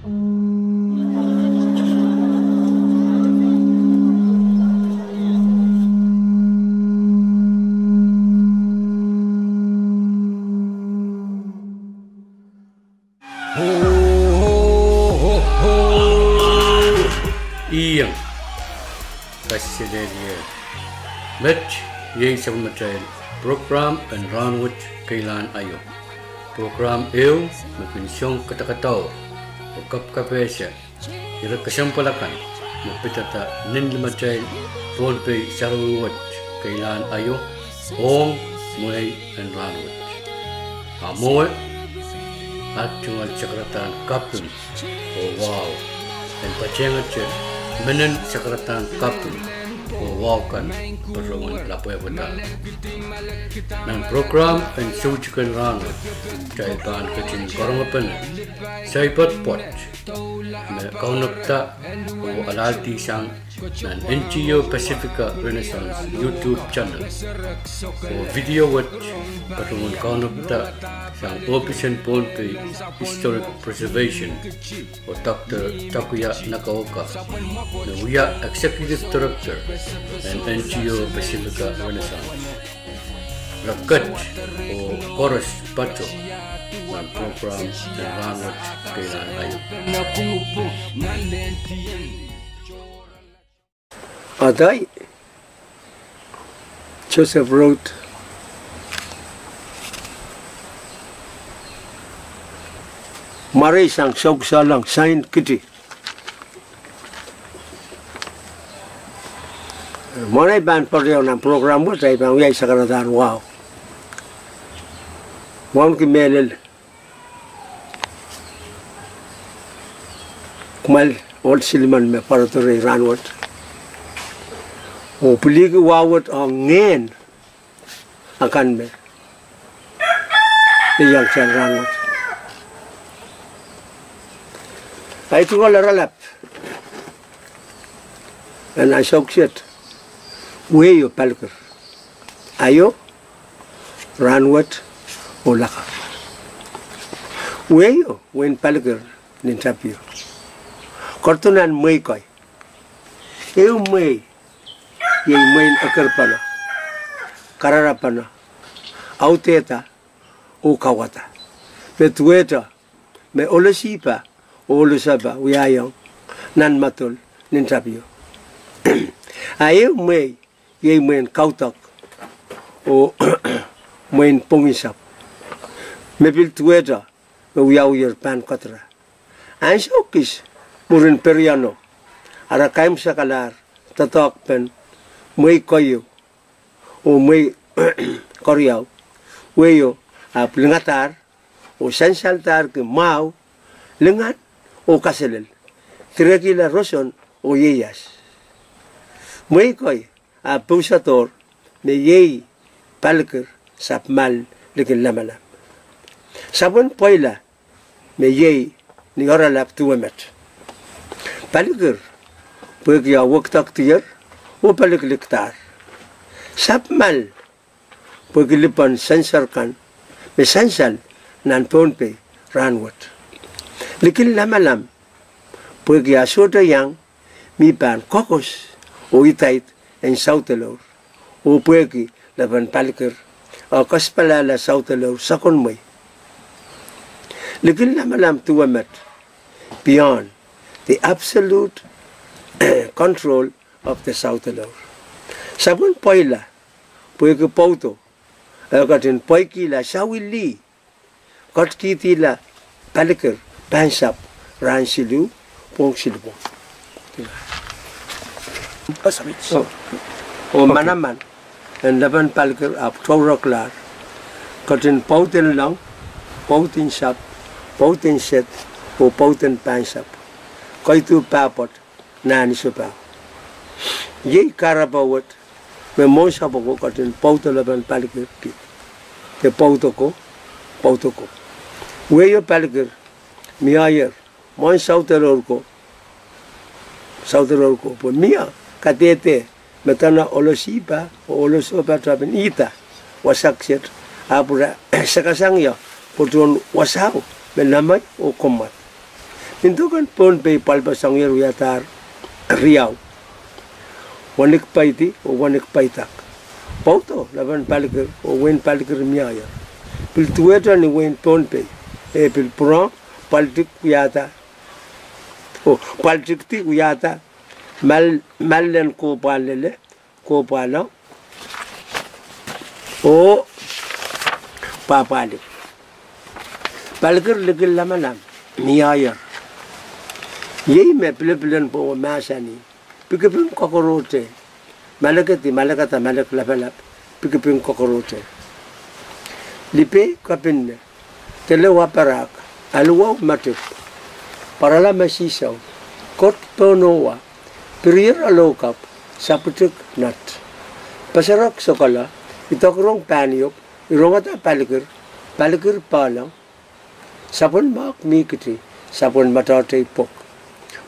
Iang Kasideria Match Yang Sabamatrail Program and Ranwat Kailan Ayo Program Eu Mapinisyong Katakataw O Kapkapesya Ira Kasampalakan Mapitata Ninlimatrail Ponpay Sarawat Kailan Ayo Ong Muay and Ranwat Amoy Actual Sakratan Kapun Oh wow and Pachengat Menen Sakratan Kapun o Wakan Perlawan Lapoy Badal Nang program and Sujikan Rana Jaiban Kachin Korangapan Saipat Pot Me Kaunakta o Alalti Sang Nan NGO Pacifica Renaissance YouTube channel o video watch Perlawan Kaunakta Sang Operation Ponpay Historic Preservation o Dr. Takuya Nakaoka Nuya Executive Director and NGO Pacifica Renaissance Rakat o Chorus Pacho ng program ng Ranwat Kailan Ayo. Aday Joseph wrote Maray sang saugsalang sain kiti. Maray ban perdiau ng program mo sa ibang yay sa Canada. Wow. Wan kimelel. Kumal old silman me para to Ranwat. O peligi wawat ang ngayon akan me. Iyang siya Ranwat. Ay ito ko laralap. And I saw shit. Weyo palker. Ayo Ranwat o laka. Weyo wen palker nintapyo. Kortunan may koy. Eyo may. Yung may akar pana. Karara pana. Auteta o kawata. Betueta me olasipa. Olo saba uyayong nan matul nintapyo. Ayaw may yay main kautak o main pongisap. Mepil tuweta uyaw yer pan katra. Ansokis murin periano. Ara kaim sakalar tatok pen may koyo o may koryaw. Weyo lingatar o sensaltar ke mau lengat o kaselel, tirekila roson o yeyas. May koy a pusator me yey palker sap mal lekin lamalam. Sabon poila me yey ni oralap tuwemet. Palker puek ya waktak tiyer o palek liktar. Sap mal puek lipan sensor kan me sensal nan Ponpay Ranwat. Lekin lamalam, puegi asota yang mi pan kokos o itait en sautelor o puegi laban palker o kaspalala sautelor sakon moy. Lekin lamalam tuwamet beyond the absolute control of the sautelor. Sabon poila puegi pauto katin poiki la shawili kotkiti la palker Pansap, Ransilu, Pong Silbo. O manaman, and laban palker up Toroklar, cotton pouten long, pouten sap, pouten set, o pouten pansap, koitu papot, nani supa. Ye carabawat, when most of a cotton pouto laban palker kit. The potoko. Where your palker? Miayer, mon sauterorko, po mia, katete, metana olosipa, o olosopa traben ita, wasakset, apura, sakasangya, potron wasaw, menamay o komat. Itu kan pon pe palpa sangyer uyatar Riau. Wanik paiti o wanik paitak. Pauto laban palikir o wen palikir miaya. Pil tueta ni wen pon pe. Pil pura politik uyata. O politik ti uyata. Malen ko palele ko pala. O papalik. Palikir ligil lamanam miaya. Yei me pilipilan po masani. Pikipin kokorote. Malakati malakata malak lapalap. Pikipin kokorote. Lipe kapin telewa parak. Aluwa matik. Parala masisaw. Kot ponowa. Pirir alokap. Saputik nat. Pasarak sokala. Itokrong panyok. Irongata palikir. Palikir palang. Sapon mak mikiti. Sapon matatay pok.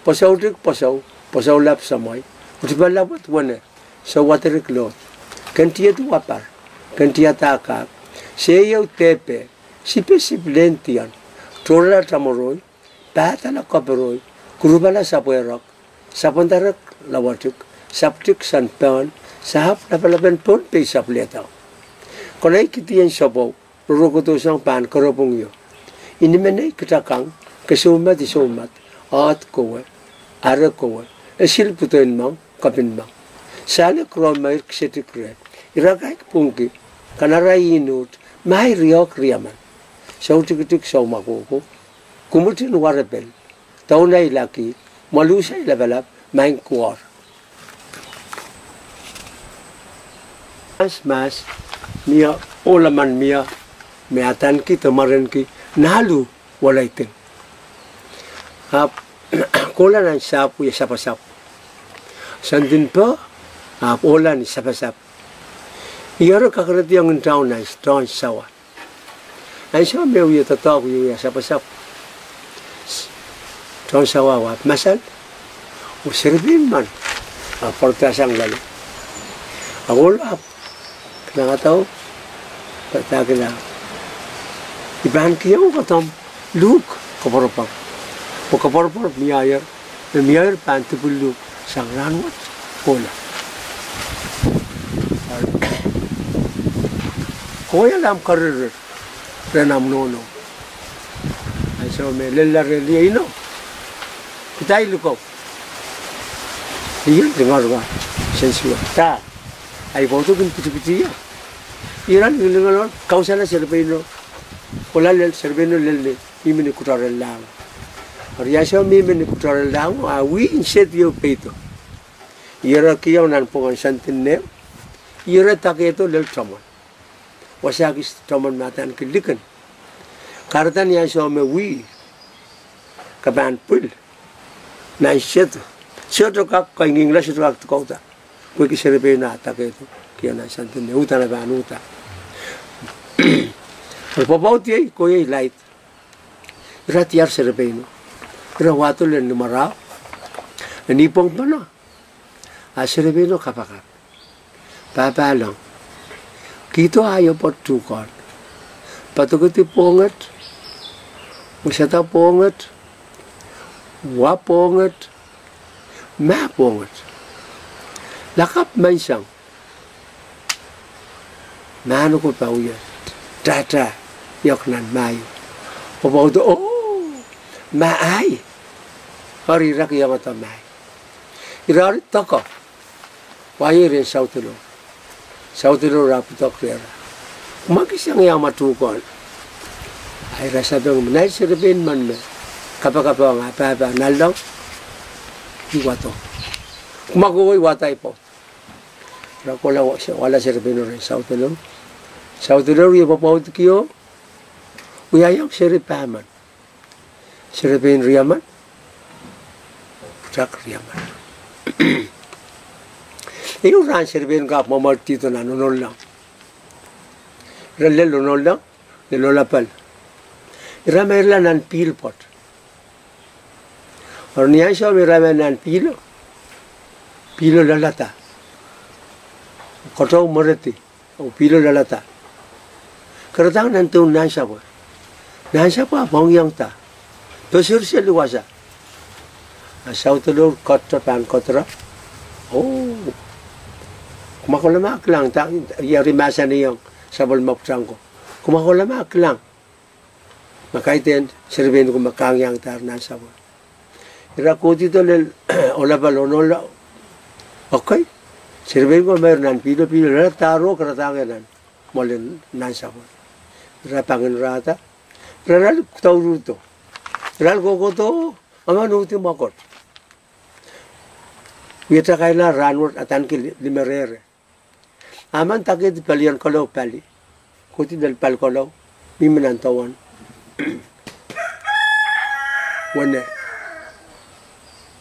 Pasautik pasaw lap samay. Utibalawat wane. Sa waterik lot. Kantiya tuwapar. Kantiya takak. Siyaw tepe. Sip lentian. Trola tamoroy. Patala kaperoy. Kurubala sapuerok. Sapontarak lawatuk. Saptik sanpan. Sahap napalaban pon pe sapletaw. Konay kitiyan sabaw. Rurukutosang pan karopong yo. Inimenay kitakang. Kasumat isumat. At kowe. Ara kowe. Esil putuin mang. Kapin mang. Sali kromair ksetikre. Irakaik pungki. Kanaray inut. May riyok riyaman. Saw tikitik saw makoko. Kumutin warapel. Taunay laki. Malusay labalap. Maing kuwar. Mas. Mia. Olaman mia. Meatan ki. Tamaran ki. Nalu. Walaitin. Kola ng sapo ya sapasap. Sandin po, ola ni sapasap. Iyaro kakarati ang taon na taon sawa. Ay siya may uya tatak ya sapasap. Taon sawa wat masal. O sirbin man. Portasang lalo. Ang ola. Kanangataw. Patagin na. Ibahan kiyaw katam. Luk. Kaparapang. Pagkaporpor, miyayar. Miyayar, pantipullo. Sangranwat, kola. Koya lam karir. Renam nono. Ay so me lella reliya ino. Kitay lukaw. Iyan, dengar ba? Sensuwa. Ta. Ay boto kin piti-piti ya. Iran, ilan kausala serbeno. Kola lel serbeno lelle. Imini kutarel lang. Riasya mimin kutar lang awi inset yo peito. Ira kiyaw nan pongan santin ne. Ira taketo lel traman. Wasagis traman matan kilikan. Kartan ya so me wi. Kaban pul. Na inset. Seto kak ka English to kak kota. Ko ki serbe na taketo kiyaw nan santin ne utana ban uta. Popauti ko ye light. Ratiar serbe no. Rawato len numara. Nipong pa na. Asirabino kapakat. Papalang. Kito ayaw patukan. Patukuti pongat. Masyata pongat. Wapongat. Mapongat. Lakap man siyang. Mano ko pa uya. Tata. Yok nan mayo. Pabauto. Oh! Maay. Hari rak yang atau mai. Irari toko. Wahai ren sautulo rapi tok rera. Makis yang matukon. Ay rasa dong menai serbin man me. Kapa apa naldong. Iwato. Kumagoy watay po. Rakola wala serbin ren sautulo. Sautulo yung papaut kiyo. Uyayang seripaman. Serbin riaman. Putak riaman. Yung ran serbin ka mamarti to na nunol lang. Rale lunol lang, nilolapal. Iramayla nan pilpot. Or niyan siya miramay nan pilo. Pilo lalata. Kotaw moreti. O pilo lalata. Karatang nan tuon nan siya po. Nan siya po, bongyang ta. Tosir siya luwasa. Sautulur kotra pan kotra. Oh. Kumakulama lang ta yari masa niyong sabol mapsang ko. Kumakulama lang. Makaiten serben ko makangyang tar na sabol. Ira ko dito lel ola balonola. Okay. Serben ko mer nan pilo la taro kratangan molen nan sabol. Ira pangin rata. Ral tauruto. Ral ko to amanuti makot. Wita kaila ranward atan ki limerere. Aman takit palian kalau pali. Kuti del pal kalau miminan tawan. Wane.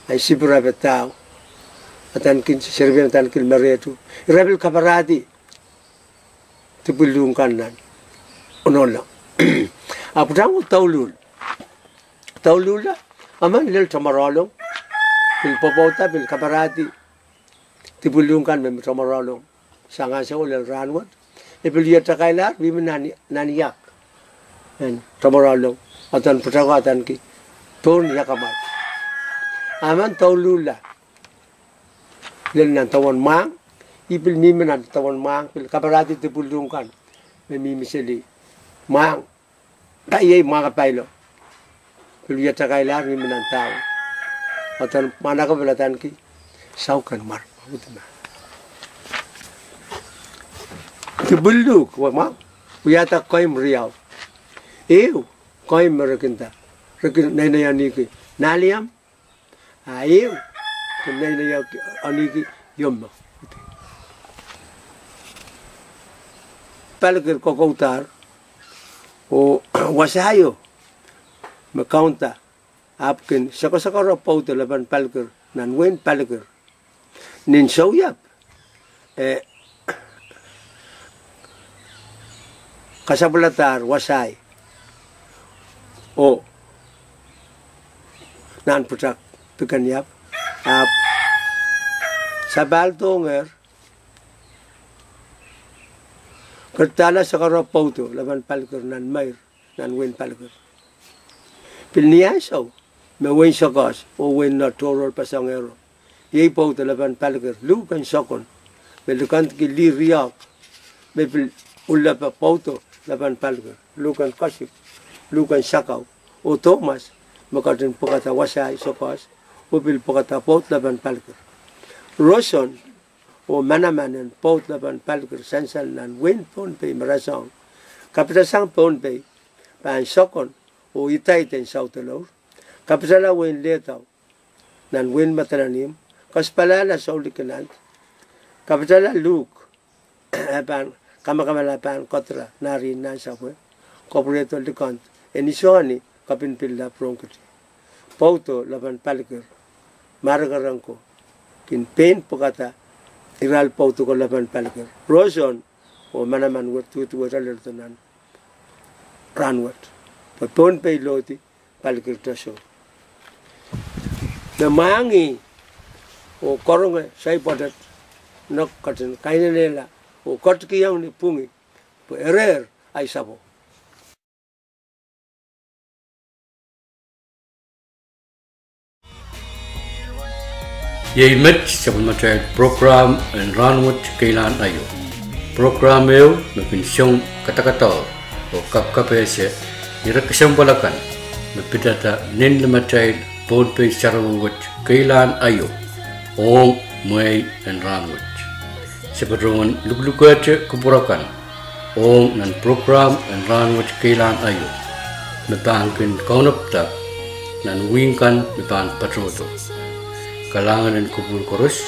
Ay sibra betao. Atan kin serbian atan ki limeretu. Irabil kaparati. Tibulung kanan. Onola. Apudang taulul. Taulul la. Aman lel tamaralong. Pil popota pil kaparati tibulung kan mem tomaralong sanga sa ulel ranwat ipil yata kailar bi naniyak en tomaralong atan putagatan ki ton yakamat aman taulula len nan tawan mang ipil mimenan tawan mang pil kaparati tibulung kan memi miseli mang kayay mga pailo pil yata kailar mimenan tao atau mana ke belatan ki saukan mar betul na tibuluk wa ma uyata koim riau eu koim merekinta rekin nai ani ki naliam eu nai ani ki yomma palker kokoutar o wasayo me kaunta apkin saka-saka rapaw talaban palker nan wen palker nin sawyap kasablatar wasay o nan putak pikanyap ap sabal tonger kertala saka rapaw to laban palker nan mair nan wen palker pilniasaw me wen sakas o wen na torol pasangero yei pau talaban palker lu kan sakon me lukan ki li riak me pil ulla pa pauto laban palker lu kan kasip lu kan sakaw o Thomas makatin pakata wasay sakas o pil pakata paut laban palker Roson o manamanen paut laban palker sansal nan wen pon pe marasang kapitasang pon pe pan sakon o itay ten sautelor kapsala wen letaw nan wen matananim kaspalala sa ulikanant kapsala luk apan kamakamala pan kotra narin nan sa kwe kopleto likant enisoni kapinpilla prongkati pauto laban palker margarangko kin pen pokata iral pauto ko laban palker roson o manaman watu walertonan ranwat papon pe loti palker taso na mangi o koronge sai padat nok katen kainela o kotki yang ni pungi po erer ai sabo Yei met sebelum macam program and ranwat kailan ayo program eu mepinsyong kata-kata o kap-kapese irakasambalakan mepidata nin lemacai pon pe sarawat kailan ayo ong mai and ranwat sebelum luk-lukace kupurakan ong nan program and ranwat kailan ayo mepangkin kaunapta nan wingkan mepang patroto kalangan dan kubur korus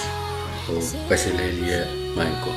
o kasilelia main ko